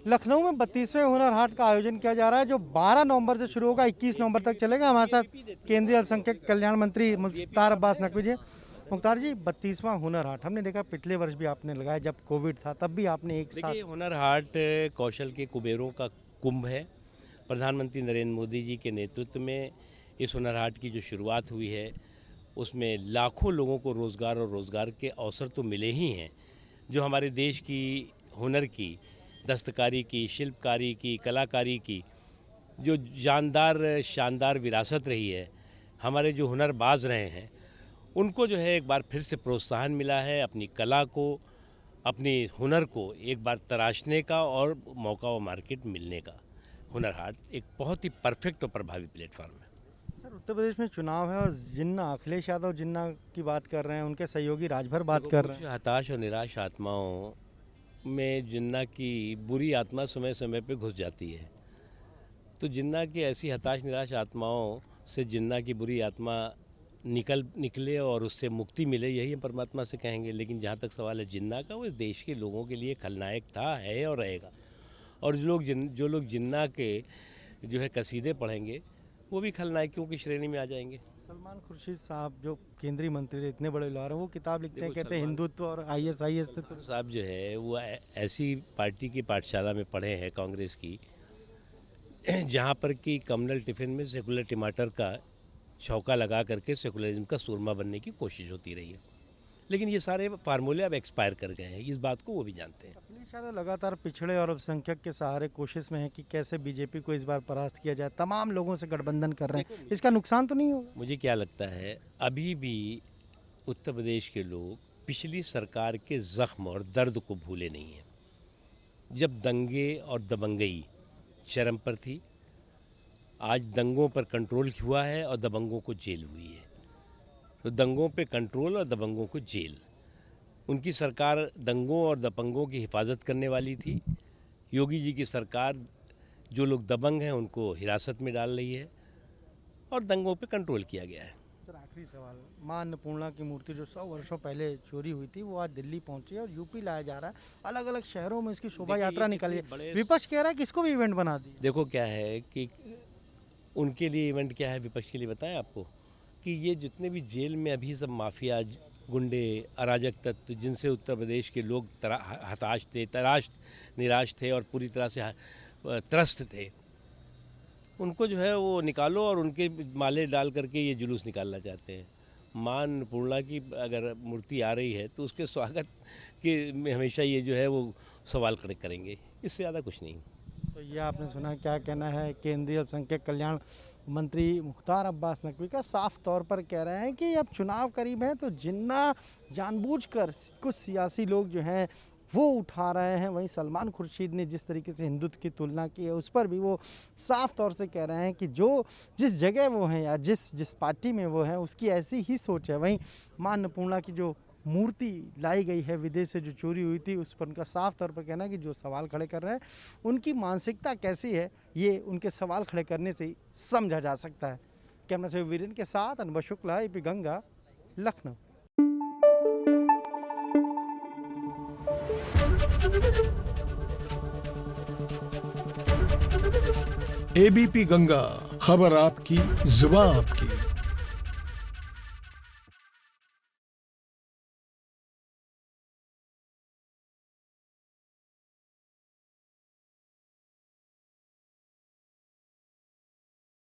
लखनऊ में 32वें हुनर हाट का आयोजन किया जा रहा है जो 12 नवंबर से शुरू होगा, 21 नवंबर तक चलेगा। हमारे साथ केंद्रीय अल्पसंख्यक कल्याण मंत्री मुख्तार अब्बास नकवी जी। मुख्तार जी, 32वां हुनर हाट हमने देखा पिछले वर्ष भी आपने लगाया, जब कोविड था तब भी आपने एक साथ। देखिए, हुनर हाट कौशल के कुबेरों का कुंभ है। प्रधानमंत्री नरेंद्र मोदी जी के नेतृत्व में इस हुनर हाट की जो शुरुआत हुई है उसमें लाखों लोगों को रोज़गार और रोज़गार के अवसर तो मिले ही हैं। जो हमारे देश की हुनर की, दस्तकारी की, शिल्पकारी की, कलाकारी की जो शानदार विरासत रही है, हमारे जो हुनरबाज रहे हैं उनको जो है एक बार फिर से प्रोत्साहन मिला है अपनी कला को, अपनी हुनर को एक बार तराशने का और मौका व मार्केट मिलने का। हुनर हाट एक बहुत ही परफेक्ट और प्रभावी प्लेटफॉर्म है। सर, उत्तर प्रदेश में चुनाव है और जिन्ना अखिलेश यादव जिन्ना की बात कर रहे हैं, उनके सहयोगी राजभर बात कर रहे हैं। हताश और निराश आत्माओं में जिन्ना की बुरी आत्मा समय समय पे घुस जाती है। तो जिन्ना की ऐसी हताश निराश आत्माओं से जिन्ना की बुरी आत्मा निकले और उससे मुक्ति मिले, यही हम परमात्मा से कहेंगे। लेकिन जहाँ तक सवाल है जिन्ना का, वो इस देश के लोगों के लिए खलनायक था, है और रहेगा। और जो लोग जिन्ना के जो है कसीदे पढ़ेंगे वो भी खलनायकों की श्रेणी में आ जाएंगे। सलमान खुर्शीद साहब जो केंद्रीय मंत्री इतने बड़े लॉयर हैं, वो किताब लिखते हैं, कहते हैं हिंदुत्व और ISIS साहब जो है वो ऐसी पार्टी की पाठशाला में पढ़े हैं, कांग्रेस की, जहाँ पर कि कम्युनल टिफिन में सेकुलर टमाटर का छौका लगा करके सेकुलरिज्म का सूरमा बनने की कोशिश होती रही है। लेकिन ये सारे फार्मूले अब एक्सपायर कर गए हैं, इस बात को वो भी जानते हैं। अखिलेश यादव लगातार पिछड़े और अल्पसंख्यक के सहारे कोशिश में है कि कैसे बीजेपी को इस बार परास्त किया जाए, तमाम लोगों से गठबंधन कर रहे हैं, इसका नुकसान तो नहीं होगा? मुझे क्या लगता है, अभी भी उत्तर प्रदेश के लोग पिछली सरकार के ज़ख्म और दर्द को भूले नहीं हैं। जब दंगे और दबंगई चरम पर थी, आज दंगों पर कंट्रोल हुआ है और दबंगों को जेल हुई है। तो दंगों पे कंट्रोल और दबंगों को जेल। उनकी सरकार दंगों और दबंगों की हिफाजत करने वाली थी। योगी जी की सरकार जो लोग दबंग हैं उनको हिरासत में डाल रही है और दंगों पे कंट्रोल किया गया है। सर, आखिरी सवाल, मां अन्नपूर्णा की मूर्ति जो 100 वर्षों पहले चोरी हुई थी, वो आज दिल्ली पहुंची है और यूपी लाया जा रहा है। अलग अलग शहरों में इसकी शोभा यात्रा निकाली है। विपक्ष कह रहा है कि इसको भी इवेंट बना दी। देखो क्या है कि उनके लिए इवेंट क्या है, विपक्ष के लिए बताएं आपको कि ये जितने भी जेल में अभी सब माफिया, गुंडे, अराजक तत्व, जिनसे उत्तर प्रदेश के लोग हताश थे, निराश थे और पूरी तरह से त्रस्त थे, उनको जो है वो निकालो और उनके माले डाल करके ये जुलूस निकालना चाहते हैं। मां अन्नपूर्णा की अगर मूर्ति आ रही है तो उसके स्वागत के में हमेशा ये जो है वो सवाल खड़े करेंगे, इससे ज़्यादा कुछ नहीं। तो ये आपने सुना, क्या कहना है केंद्रीय अल्पसंख्यक कल्याण मंत्री मुख्तार अब्बास नकवी का। साफ तौर पर कह रहे हैं कि अब चुनाव करीब है तो जिन्ना जानबूझकर कुछ सियासी लोग जो हैं वो उठा रहे हैं। वहीं सलमान खुर्शीद ने जिस तरीके से हिंदुत्व की तुलना की है, उस पर भी वो साफ तौर से कह रहे हैं कि जो जिस जगह वो हैं या जिस पार्टी में वो हैं उसकी ऐसी ही सोच है। वहीं मां अन्नपूर्णा की जो मूर्ति लाई गई है विदेश से, जो चोरी हुई थी, उस पर उनका साफ तौर पर कहना है कि जो सवाल खड़े कर रहे हैं उनकी मानसिकता कैसी है, ये उनके सवाल खड़े करने से ही समझा जा सकता है। कैमरा से वीरेंद्र के साथ अनुभव शुक्ला, AP गंगा, लखनऊ। ABP गंगा, खबर आपकी, जुबान आपकी।